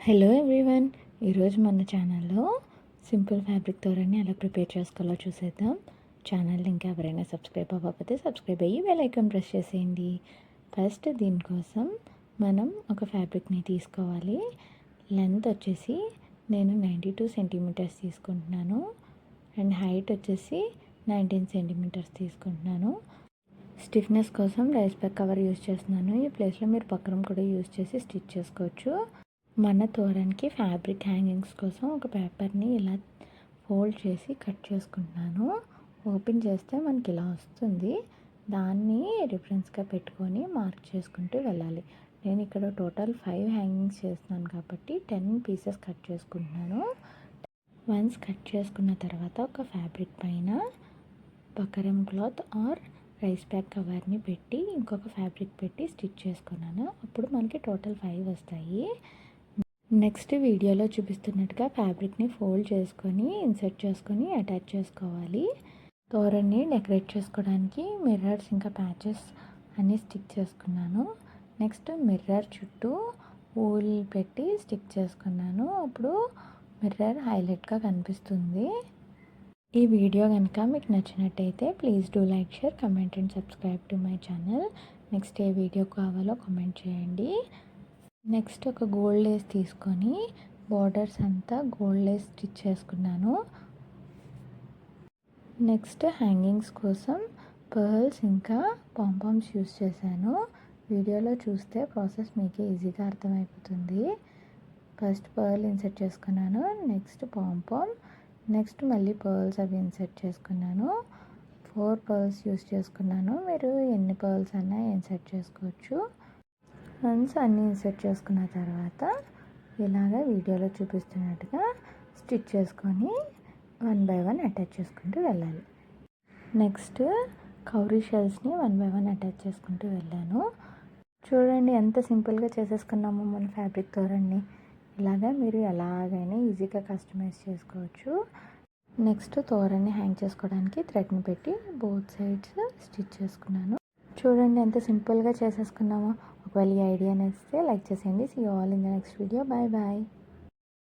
Hello everyone. ఈరోజు మన ఛానల్లో సింపుల్ ఫ్యాబ్రిక్ తోరణి ఎలా ప్రిపేర్ చేసుకోవాలో చూసేద్దాం. ఛానల్ ఇంకా ఎవరైనా సబ్స్క్రైబ్ అవ్వకపోతే సబ్స్క్రైబ్ అయ్యి బెల్ ఐకాన్ ప్రెస్ చేసేయండి. ఫస్ట్ దీనికోసం మనం ఒక ఫ్యాబ్రిక్ని తీసుకోవాలి. లెంత్ వచ్చేసి నేను 92 సెంటీమీటర్స్ తీసుకుంటున్నాను అండ్ హైట్ వచ్చేసి 19 సెంటీమీటర్స్ తీసుకుంటున్నాను. స్టిఫ్నెస్ కోసం రైస్ బ్యాగ్ కవర్ యూజ్ చేస్తున్నాను. ఈ ప్లేస్లో మీరు పక్కన కూడా యూజ్ చేసి స్టిచ్ చేసుకోవచ్చు. మన తోరణికి ఫ్యాబ్రిక్ హ్యాంగింగ్స్ కోసం ఒక పేపర్ని ఇలా ఫోల్డ్ చేసి కట్ చేసుకుంటున్నాను. ఓపెన్ చేస్తే మనకి ఇలా వస్తుంది. దాన్ని రిఫరెన్స్గా పెట్టుకొని మార్క్ చేసుకుంటూ వెళ్ళాలి. నేను ఇక్కడ టోటల్ 5 హ్యాంగింగ్స్ చేస్తున్నాను కాబట్టి 10 పీసెస్ కట్ చేసుకుంటున్నాను. వన్స్ కట్ చేసుకున్న తర్వాత ఒక ఫ్యాబ్రిక్ పైన buckram cloth or rice bag కవర్ని పెట్టి ఇంకొక ఫ్యాబ్రిక్ పెట్టి స్టిచ్ చేసుకున్నాను. అప్పుడు మనకి టోటల్ 5 వస్తాయి. నెక్స్ట్ వీడియోలో చూపిస్తున్నట్టుగా ఫ్యాబ్రిక్ని ఫోల్డ్ చేసుకొని ఇన్సర్ట్ చేసుకొని అటాచ్ చేసుకోవాలి. తోరణ్ణి డెకరేట్ చేసుకోవడానికి మిర్రర్స్ ఇంకా ప్యాచెస్ అన్నీ స్టిక్ చేసుకున్నాను. నెక్స్ట్ మిర్రర్ చుట్టూ ఊల్ పెట్టి స్టిక్ చేసుకున్నాను. అప్పుడు మిర్రర్ హైలైట్గా కనిపిస్తుంది. ఈ వీడియో కనుక మీకు నచ్చినట్టయితే please do like, share, comment and subscribe to my channel. Next A video కావాలో కామెంట్ చేయండి. నెక్స్ట్ ఒక గోల్డ్ లేస్ తీసుకొని బార్డర్స్ అంతా గోల్డ్ లేస్ స్టిచ్ చేసుకున్నాను. నెక్స్ట్ హ్యాంగింగ్స్ కోసం పర్ల్స్ ఇంకా పాంపామ్స్ యూస్ చేశాను. వీడియోలో చూస్తే ప్రాసెస్ మీకు ఈజీగా అర్థమైపోతుంది. ఫస్ట్ పర్ల్ ఇన్సర్ట్ చేసుకున్నాను, నెక్స్ట్ పాంపామ్, నెక్స్ట్ మళ్ళీ పర్ల్స్ అవి ఇన్సర్ట్ చేసుకున్నాను. 4 పర్ల్స్ యూస్ చేసుకున్నాను. మీరు ఎన్ని పర్ల్స్ అన్నా ఇన్సర్ట్ చేసుకోవచ్చు. వన్స్ అన్నీ ఇన్సర్ట్ చేసుకున్న తర్వాత ఇలాగ వీడియోలో చూపిస్తున్నట్టుగా స్టిచ్ చేసుకొని 1 బై 1 అటాచ్ చేసుకుంటూ వెళ్ళాలి. నెక్స్ట్ కౌరీ షెల్స్ని 1 బై 1 అటాచ్ చేసుకుంటూ వెళ్ళాను. చూడండి ఎంత సింపుల్గా చేసేసుకున్నాము మన ఫ్యాబ్రిక్ తోరణి. ఇలాగా మీరు ఎలాగైనా ఈజీగా కస్టమైజ్ చేసుకోవచ్చు. నెక్స్ట్ తోరణి హ్యాంగ్ చేసుకోవడానికి థ్రెడ్ని పెట్టి బోత్ సైడ్స్ స్టిచ్ చేసుకున్నాను. చూడండి ఎంత సింపుల్గా చేసేసుకున్నామో. ఒకవేళ ఈ ఐడియా నచ్చితే లైక్ చేసేయండి. See you all in the next video. Bye bye.